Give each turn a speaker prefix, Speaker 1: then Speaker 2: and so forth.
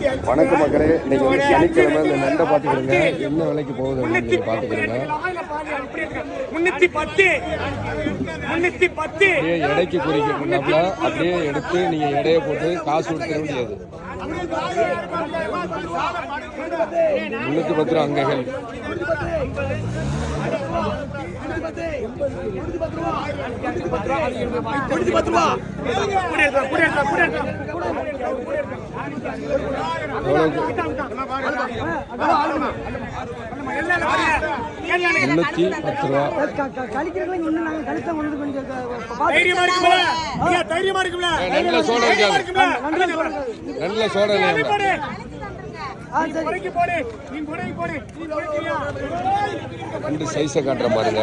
Speaker 1: வணக்கம் மக்களே, இன்னைக்கு வந்து சனிக்கிழமை இந்த நண்டை பார்த்துக்கிறேங்க. என்ன விலைக்கு போகுது அப்படின்னு பார்த்துக்கிறேங்க. எடைக்கு குறிக்கிறாப்புல அப்படியே எடுத்து நீங்கள் எடையை போட்டு காசு கொடுத்துட முடியாது. 310 ரூபா அங்கைகள். ரெண்டு சைஸை காட்டுற பாருங்க.